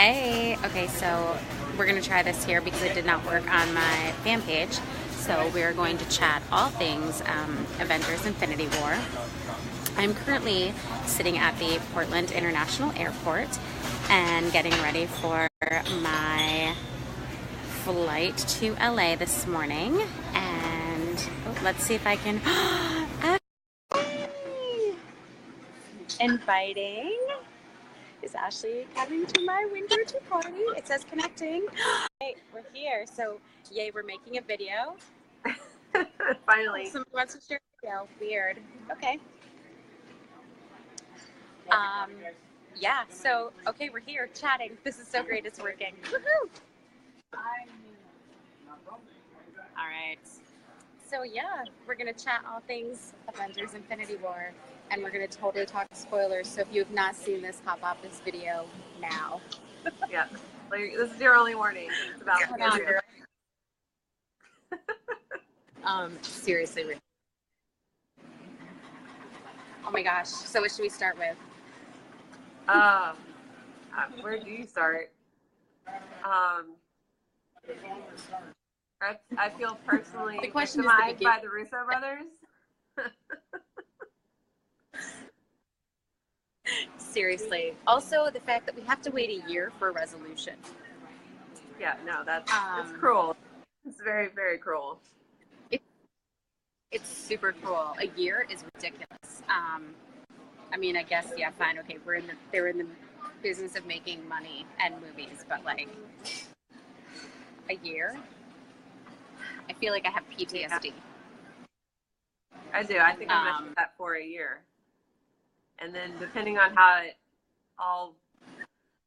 Hey, okay, so we're going to try this here because it did not work on my fan page. So we are going to chat all things Avengers Infinity War. I'm currently sitting at the Portland International Airport and getting ready for my flight to LA this morning. And let's see if I can... Inviting. Is Ashley coming to my window to party? It says connecting. Hey, we're here. So, yay, we're making a video. Finally. Someone wants to share a video. Weird. Okay. Yeah, so, okay, we're here chatting. This is so great. It's working. Woohoo! All right. So, yeah, we're going to chat all things Avengers Infinity War. And we're going to totally talk spoilers. So if you have not seen this, hop off this video now. Yeah. Like, this is your only warning. It's about seriously. Oh my gosh. So what should we start with? Where do you start? I feel personally victimized by the Russo brothers. Seriously. Also, the fact that we have to wait a year for a resolution. Yeah, no, it's cruel. It's very, very cruel. It's super cruel. A year is ridiculous. I mean, I guess, yeah, fine, okay, they're in the business of making money and movies, but like a year, I feel like I have PTSD. Yeah. I do. I think I'm gonna have that for a year. And then depending on how it all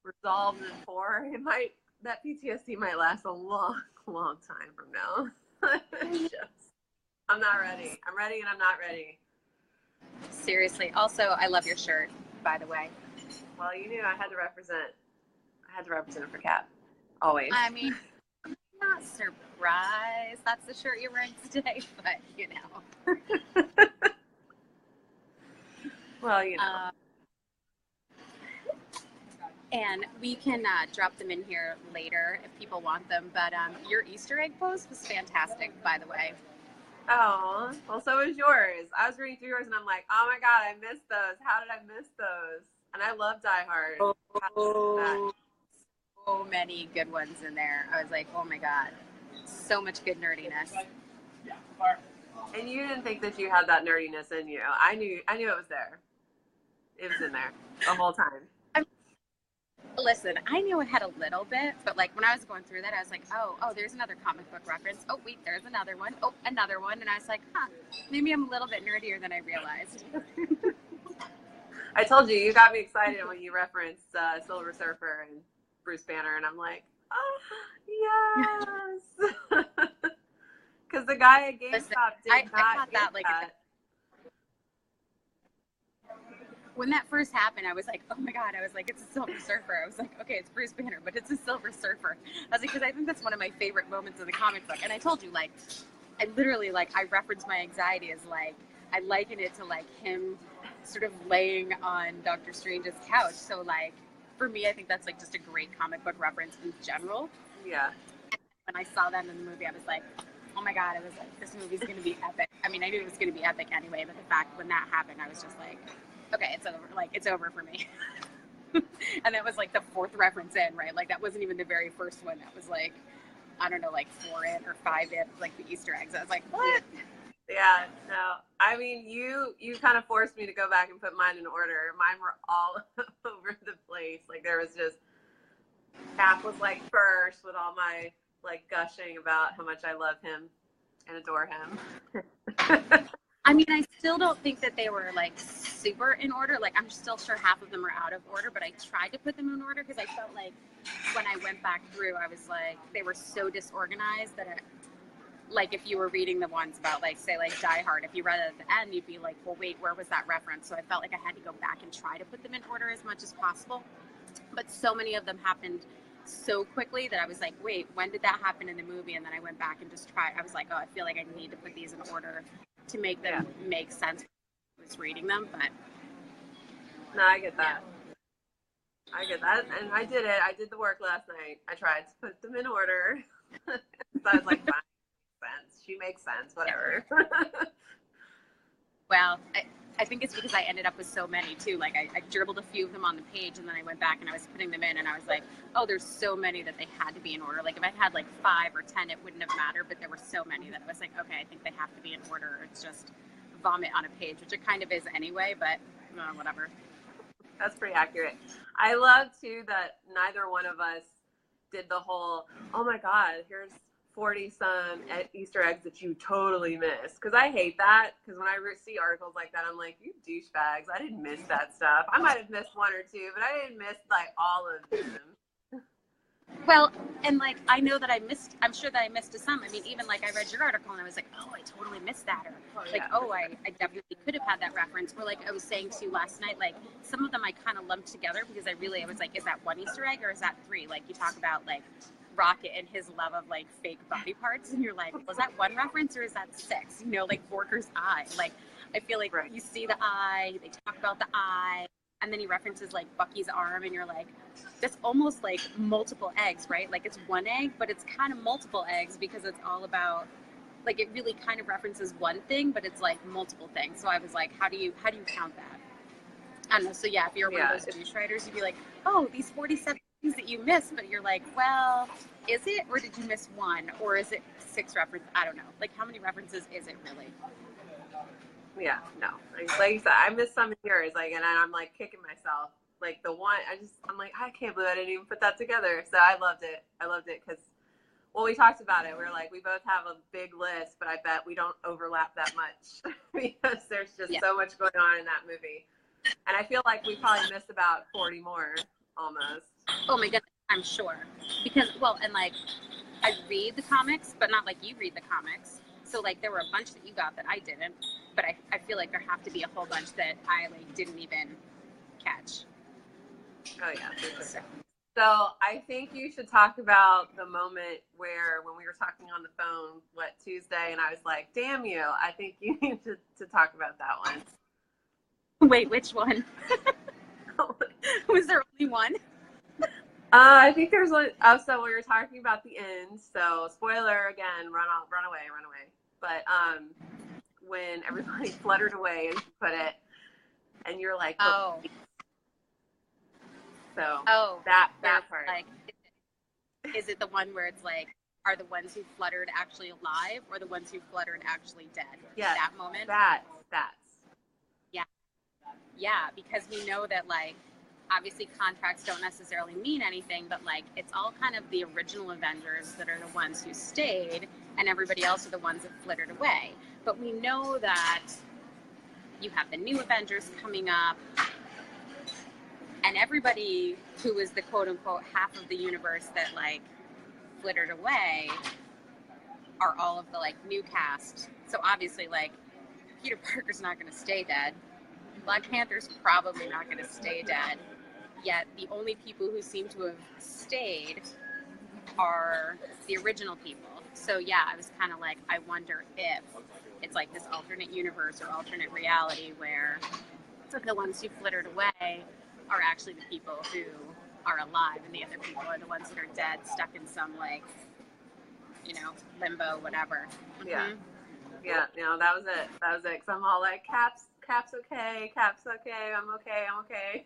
resolves in 4, that PTSD might last a long, long time from now. I'm not ready. I'm ready and I'm not ready. Seriously. Also, I love your shirt, by the way. Well, you knew I had to represent it for Kat. Always. I mean, I'm not surprised that's the shirt you're wearing today, but you know. Well, you know. And we can drop them in here later if people want them. But your Easter egg post was fantastic, by the way. Oh, well, so was yours. I was reading through yours and I'm like, oh my God, I missed those. How did I miss those? And I love Die Hard. So many good ones in there. I was like, oh my God, so much good nerdiness. And you didn't think that you had that nerdiness in you. I knew it was there. It was in there the whole time. Listen, I knew it had a little bit, but like when I was going through that, I was like, oh, there's another comic book reference. Oh, wait, there's another one. Oh, another one. And I was like, maybe I'm a little bit nerdier than I realized. I told you got me excited when you referenced Silver Surfer and Bruce Banner, and I'm like, oh, yes. Because the guy at GameStop did not get that. When that first happened, I was like, oh my God, I was like, it's a Silver Surfer. I was like, okay, it's Bruce Banner, but it's a Silver Surfer. I was like, because I think that's one of my favorite moments of the comic book. And I told you, like, I literally, like, I reference my anxiety as, like, I liken it to, like, him sort of laying on Doctor Strange's couch. So, like, for me, I think that's, like, just a great comic book reference in general. Yeah. And when I saw that in the movie, I was like, oh my God, I was like, this movie's going to be epic. I mean, I knew it was going to be epic anyway, but the fact when that happened, I was just like, okay, it's over. Like, it's over for me. And that was like the 4th reference in, right? Like, that wasn't even the very first one. That was like, I don't know, like 4 in or 5 in, like the Easter eggs. I was like, what? Yeah, no. I mean, you kind of forced me to go back and put mine in order. Mine were all over the place. Like, there was just, Cap was like first with all my like gushing about how much I love him and adore him. I mean, I still don't think that they were like super in order. Like, I'm still sure half of them are out of order, but I tried to put them in order because I felt like when I went back through, I was like, they were so disorganized that like if you were reading the ones about like, say like Die Hard, if you read it at the end, you'd be like, well, wait, where was that reference? So I felt like I had to go back and try to put them in order as much as possible. But so many of them happened so quickly that I was like, wait, when did that happen in the movie? And then I went back and just tried. I was like, oh, I feel like I need to put these in order to make them make sense when I was reading them. But no, I get that. I get that, and I did it. I did the work last night. I tried to put them in order. So I was like, fine, sense. She makes sense. Whatever. Well, I think it's because I ended up with so many too. Like I dribbled a few of them on the page, and then I went back and I was putting them in, and I was like, oh, there's so many that they had to be in order. Like if I had like 5 or 10, it wouldn't have mattered, but there were so many that I was like, okay, I think they have to be in order. It's just vomit on a page, which it kind of is anyway, but whatever. That's pretty accurate. I love too that neither one of us did the whole, oh my God, here's 40 some Easter eggs that you totally missed. Because I hate that. Because when I see articles like that, I'm like, you douchebags. I didn't miss that stuff. I might have missed 1 or 2, but I didn't miss like all of them. Well, and like I know that I'm sure that I missed to some. I mean, even like I read your article and I was like, oh, I totally missed that. Or like, oh, I definitely could have had that reference. Or like I was saying to you last night, like some of them I kind of lumped together because I was like, is that 1 Easter egg or is that 3? Like you talk about like Rocket and his love of like fake body parts, and you're like, was that 1 reference or is that 6? You know, like Borker's eye. Like I feel like you see the eye, they talk about the eye, and then he references like Bucky's arm, and you're like, that's almost like multiple eggs, right? Like it's 1 egg, but it's kind of multiple eggs because it's all about like it really kind of references one thing, but it's like multiple things. So I was like, how do you count that? I don't know. So yeah, if you're one of those douche writers, you'd be like, oh, these 47 things that you missed, but you're like, well, is it, or did you miss 1, or is it 6 references? I don't know. Like how many references is it really? Yeah, no. Like you said, I missed some of yours, like, and I'm like kicking myself. Like the one, I'm like, I can't believe I didn't even put that together. So I loved it. Because, well, we talked about it. We were like, we both have a big list, but I bet we don't overlap that much because there's just so much going on in that movie. And I feel like we probably missed about 40 more almost. Oh my goodness, I'm sure. Because, well, and like, I read the comics, but not like you read the comics. So like there were a bunch that you got that I didn't, but I feel like there have to be a whole bunch that I like didn't even catch. Oh yeah. So I think you should talk about the moment when we were talking on the phone, Tuesday, and I was like, damn you, I think you need to talk about that one. Wait, which one? Was there only one? I think there's one. Oh, so we were talking about the end. So spoiler again, run away. But when everybody fluttered away, as you put it, and you're like, oh. So that part. Like, is it the one where it's like, are the ones who fluttered actually alive, or the ones who fluttered actually dead? Yeah. That moment. That's. Yeah, because we know that like obviously contracts don't necessarily mean anything, but like it's all kind of the original Avengers that are the ones who stayed, and everybody else are the ones that flittered away. But we know that you have the new Avengers coming up, and everybody who is the quote unquote half of the universe that like flittered away are all of the like new cast. So obviously like Peter Parker's not going to stay dead. Black Panther's probably not going to stay dead. Yet the only people who seem to have stayed are the original people. So yeah, I was kind of like, I wonder if it's like this alternate universe or alternate reality where the ones who flittered away are actually the people who are alive, and the other people are the ones that are dead, stuck in some like, limbo, whatever. Yeah. Yeah, that was it. Because I'm all like, Cap's okay, I'm okay.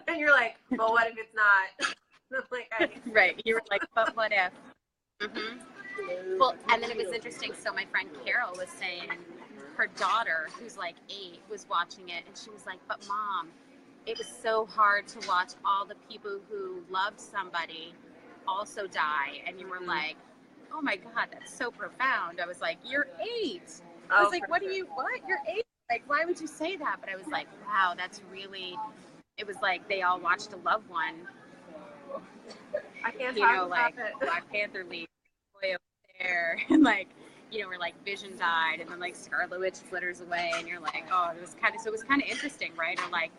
And you're like, well, what if it's not? Like, right. You were like, but what if? Mm-hmm. Well, and then it was interesting. So my friend Carol was saying her daughter, who's like 8, was watching it, and she was like, but Mom, it was so hard to watch all the people who loved somebody also die. And you were like, oh my God, that's so profound. I was like, you're 8. I was like, what? You're 8? Like, why would you say that? But I was like, wow, that's really, it was like they all watched a loved one. I can't talk like about it. Black Panther leave, boy over there, and like, where like Vision died, and then like Scarlet Witch flitters away, and you're like, oh, it was kind of interesting, right? Or like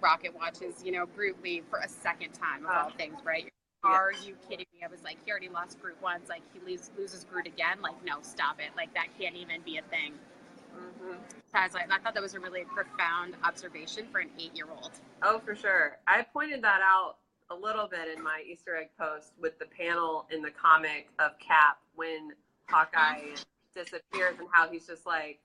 Rocket watches, Groot leave for a second time of all things, right? Are you kidding me? I was like, he already lost Groot once, like he loses Groot again. Like, no, stop it. Like that can't even be a thing. So I was like, I thought that was a really profound observation for an 8-year-old. Oh, for sure. I pointed that out a little bit in my Easter egg post with the panel in the comic of Cap when Hawkeye disappears and how he's just like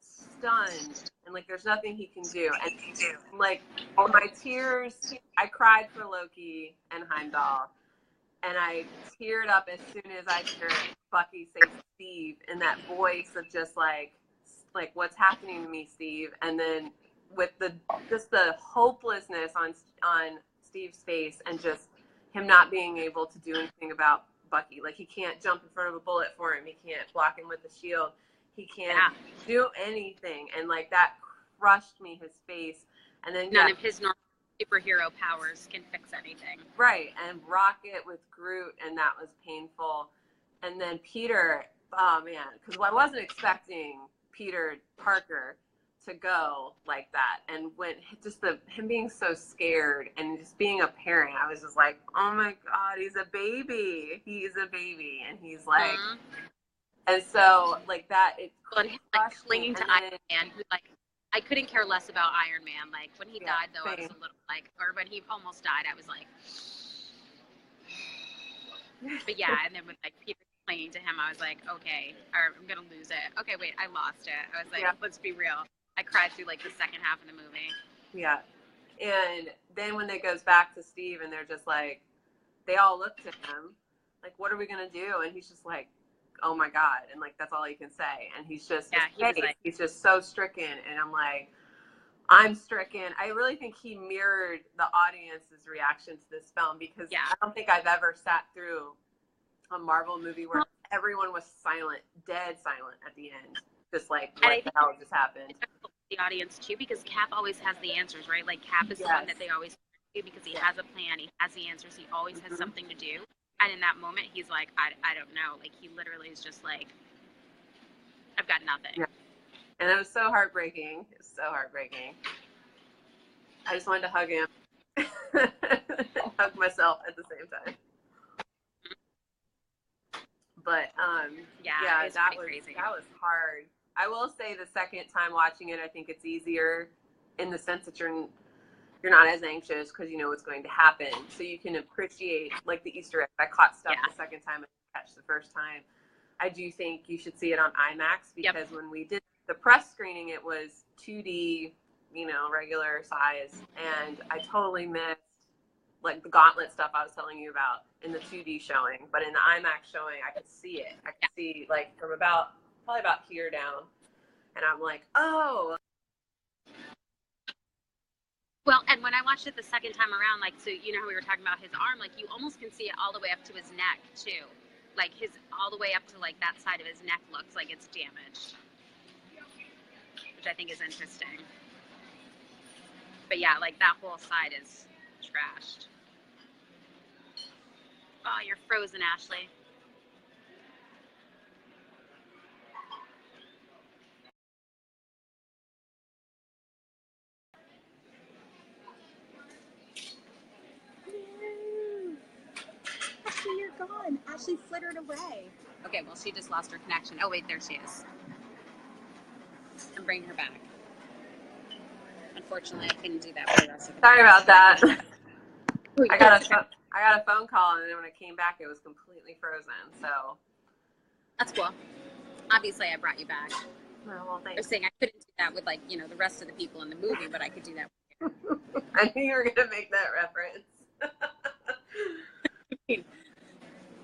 stunned and like there's nothing he can do. And like my tears, I cried for Loki and Heimdall. And I teared up as soon as I heard Bucky say Steve in that voice of just like what's happening to me, Steve. And then with the hopelessness on Steve's face and just him not being able to do anything about Bucky. Like he can't jump in front of a bullet for him. He can't block him with the shield. He can't do anything. And like that crushed me, his face. And then none of his normal superhero powers can fix anything. Right. And Rocket with Groot, and that was painful. And then Peter, oh man, because I wasn't expecting Peter Parker to go like that. And when just him being so scared and just being a parent, I was just like, oh my God, he's a baby. He's a baby. And he's like, and so like that, it like clinging to Iron Man, who like, I couldn't care less about Iron Man. Like when he died though, same. I was a little like, or when he almost died, I was like, but yeah. And then with like Peter clinging to him, I was like, okay, or I'm going to lose it. Okay, wait, I lost it. I was like, let's be real. I cried through like the second half of the movie. Yeah. And then when it goes back to Steve and they're just like, they all look to him like, what are we going to do? And he's just like, oh my God. And like, that's all he can say. And he's just, he's just so stricken. And I'm like, I'm stricken. I really think he mirrored the audience's reaction to this film because I don't think I've ever sat through a Marvel movie where everyone was silent, dead silent at the end. Just like, what the hell just happened? The audience too, because Cap always has the answers, right? Like Cap is the one that they always do because he has a plan, he has the answers, he always has something to do. And in that moment, he's like, I don't know. Like he literally is just like, I've got nothing. Yeah. And it was so heartbreaking. It was so heartbreaking. I just wanted to hug him, hug myself at the same time. But that was crazy. That was hard. I will say the second time watching it, I think it's easier in the sense that you're not as anxious because you know what's going to happen. So you can appreciate like the Easter egg. I caught stuff the second time I didn't catch the first time. I do think you should see it on IMAX because when we did the press screening, it was 2D, you know, regular size. And I totally missed like the gauntlet stuff I was telling you about in the 2D showing. But in the IMAX showing, I could see it. I could see like from probably about here down. And I'm like, oh. Well, and when I watched it the second time around, like, so, you know how we were talking about his arm, like, you almost can see it all the way up to his neck, too. Like, all the way up to, like, that side of his neck looks like it's damaged. Which I think is interesting. But, yeah, like, that whole side is trashed. Oh, you're frozen, Ashley. Ashley, you're gone. Ashley flittered away. Okay, well, she just lost her connection. Oh, wait, there she is. I'm bringing her back. Unfortunately, I couldn't do that for the rest of the Sorry about that. I got a phone call, and then when I came back, it was completely frozen. So that's cool. Obviously, I brought you back. Well, thanks. I was saying I couldn't do that with, like, you know, the rest of the people in the movie, but I could do that with you. I knew you were going to make that reference.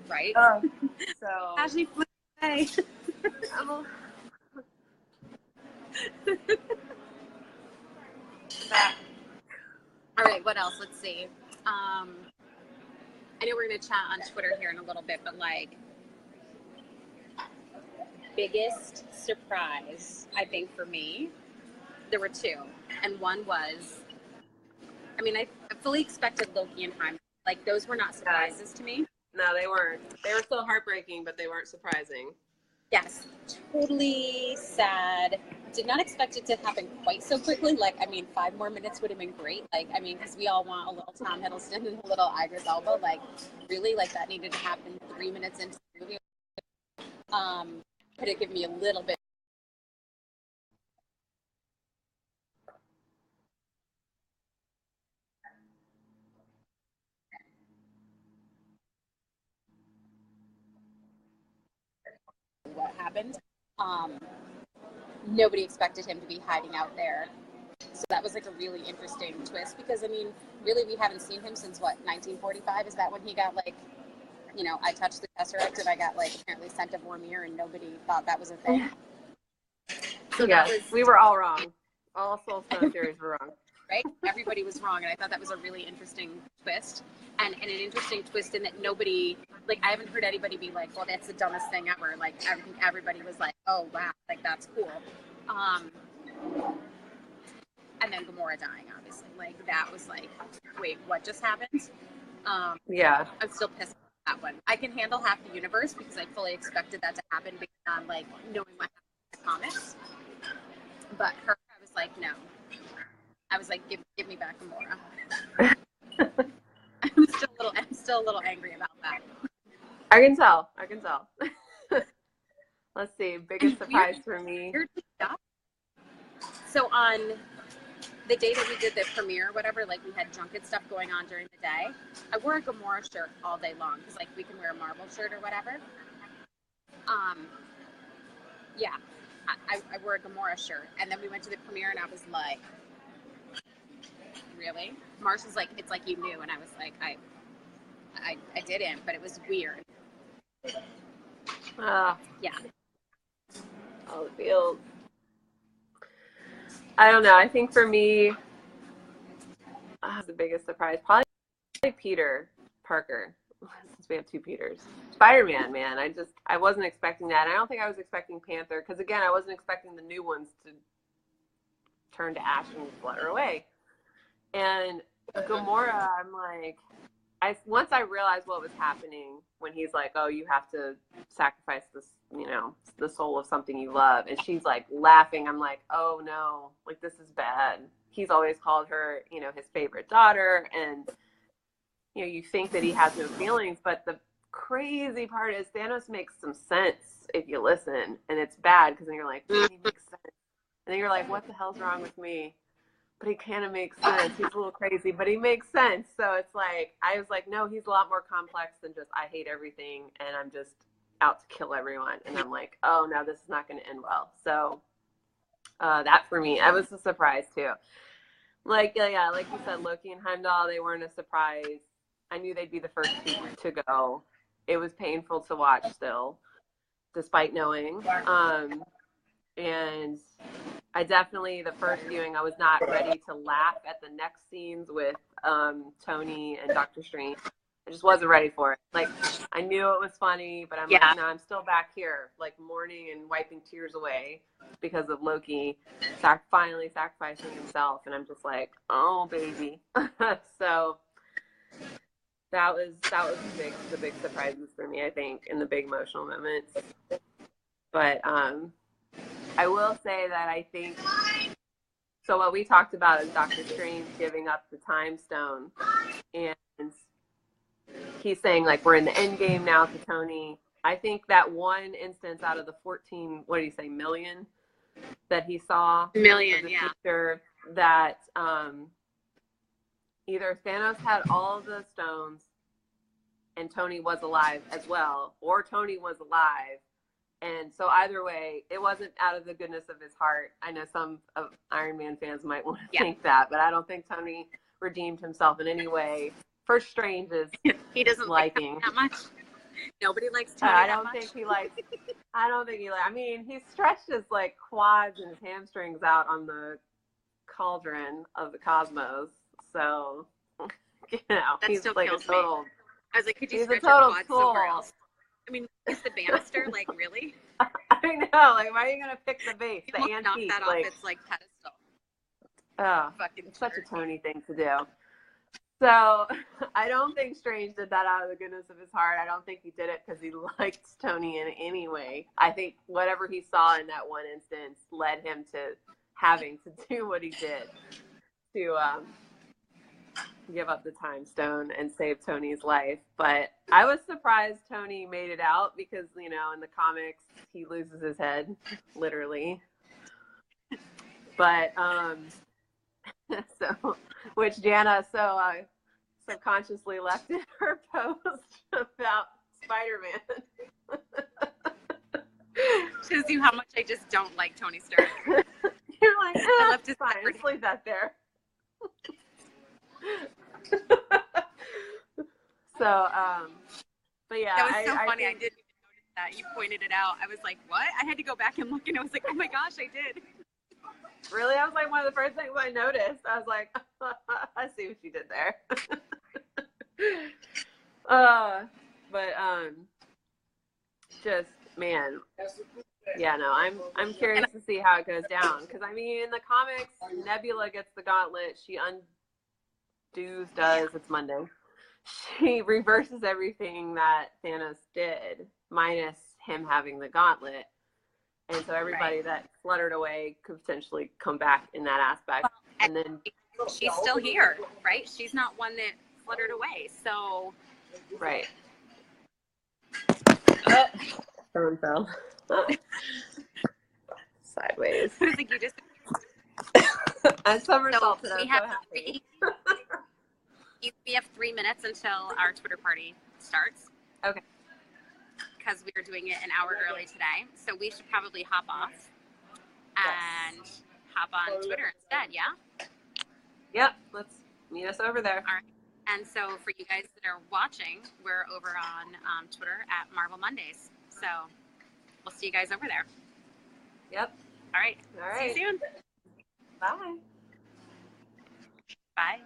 Right? So Ashley flew away. All right, what else? Let's see. I know we're going to chat on Twitter here in a little bit, but like, biggest surprise, I think for me, there were two. And one was, I mean, I fully expected Loki and Heimdall. Like, those were not surprises to me. No, they weren't. They were still heartbreaking, but they weren't surprising. Yes, totally sad. Did not expect it to happen quite so quickly. Like, I mean, 5 more minutes would have been great. Like, I mean, because we all want a little Tom Hiddleston and a little Idris Elba. Like, really, like, that needed to happen 3 minutes into the movie. Could have given me a little bit. what happened. Nobody expected him to be hiding out there. So that was like a really interesting twist because, I mean, really we haven't seen him since what, 1945? Is that when he got like, you know, I touched the Tesseract and I got like apparently sent to Vormir and nobody thought that was a thing. So yes, we were all wrong. All Soul Stone theories were wrong. Right? Everybody was wrong, and I thought that was a really interesting twist. And an interesting twist in that nobody, like, I haven't heard anybody be like, well, that's the dumbest thing ever. Like, I think everybody was like, oh, wow, like, that's cool. And then Gamora dying, obviously. Like, that was like, wait, what just happened? Yeah. I'm still pissed at that one. I can handle half the universe because I fully expected that to happen based on, like, knowing what happened in the comics. But her, I was like, no. I was like, give me back Gamora. I'm still a little angry about that. I can tell. Let's see. Biggest surprise for me. So on the day that we did the premiere or whatever, like we had junket stuff going on during the day, I wore a Gamora shirt all day long because like we can wear a Marvel shirt or whatever. Yeah, I wore a Gamora shirt, and then we went to the premiere, and I was like, really? Marsh was like, it's like you knew, and I was like, I didn't, but it was weird. Yeah. All the feels. I don't know. I think for me, the biggest surprise probably Peter Parker, since we have two Peters. Spider-Man, man. I wasn't expecting that. I don't think I was expecting Panther because again, I wasn't expecting the new ones to turn to ash and flutter away. And Gamora, I'm like, once I realized what was happening when he's like, oh, you have to sacrifice this, you know, the soul of something you love. And she's like laughing. I'm like, oh no, like this is bad. He's always called her, you know, his favorite daughter. And, you know, you think that he has no feelings, but the crazy part is Thanos makes some sense if you listen. And it's bad because then you're like, he makes sense. And then you're like, what the hell's wrong with me? But he kind of makes sense. He's a little crazy, but he makes sense. So it's like, I was like, no, he's a lot more complex than just, I hate everything and I'm just out to kill everyone. And I'm like, oh, no, this is not going to end well. So that for me, I was a surprise too. Like, yeah, like you said, Loki and Heimdall, they weren't a surprise. I knew they'd be the first two to go. It was painful to watch still, despite knowing. And I definitely, the first viewing, I was not ready to laugh at the next scenes with Tony and Doctor Strange. I just wasn't ready for it. Like, I knew it was funny, but I'm like, no, I'm still back here, like mourning and wiping tears away because of Loki finally sacrificing himself. And I'm just like, oh, baby. So that was the big surprises for me, I think, in the big emotional moments. But I will say that I think, so what we talked about is Doctor Strange giving up the Time Stone, and he's saying, like, we're in the end game now to Tony. I think that one instance out of the 14, what did he say, million that he saw? Million, yeah. Future, that either Thanos had all of the stones and Tony was alive as well, or Tony was alive. And so either way, it wasn't out of the goodness of his heart. I know some of Iron Man fans might want to think that, but I don't think Tony redeemed himself in any way. For Strange's he doesn't liking. Like that much. Nobody likes Tony I that don't much. think he likes. I don't think he likes. I mean, he stretched his like quads and his hamstrings out on the cauldron of the cosmos. So, you know, that he's still like kills a total. Me. I was like, could you He's stretch a total your quads tool. somewhere else? I mean, is the banister like really? I know. Like, why are you gonna pick the base? The antique. Knock that like, off its like pedestal. Oh, fucking it's such a Tony thing to do. So I don't think Strange did that out of the goodness of his heart. I don't think he did it because he liked Tony in any way. I think whatever he saw in that one instance led him to having to do what he did to give up the Time Stone and save Tony's life. But I was surprised Tony made it out because, you know, in the comics, he loses his head, literally. But, so, which Jana subconsciously left in her post about Spider-Man. Shows you how much I just don't like Tony Stark. You're like, I left his fine, separate. just leave that there. So, but yeah, That was so funny. I think, didn't even notice that. You pointed it out. I was like, what? I had to go back and look, and I was like, oh my gosh, I did. really, I was like one of the first things I noticed. I was like, I see what you did there. But just man, yeah, no, I'm curious to see how it goes down because I mean, in the comics, Nebula gets the gauntlet. She it's Monday. She reverses everything that Thanos did, minus him having the gauntlet. And so everybody that fluttered away could potentially come back in that aspect. Well, and then she's still here, right? She's not one that fluttered away. So right. Someone fell. Sideways. I was like, you just. And somersault So today. we have we have 3 minutes until our Twitter party starts. Okay. Because we are doing it an hour early today, so we should probably hop off and hop on Twitter instead. Yeah. Yep. Let's meet us over there. All right. And so for you guys that are watching, we're over on Twitter at Marvel Mondays. So we'll see you guys over there. Yep. All right. All right. See you soon. Bye. Bye.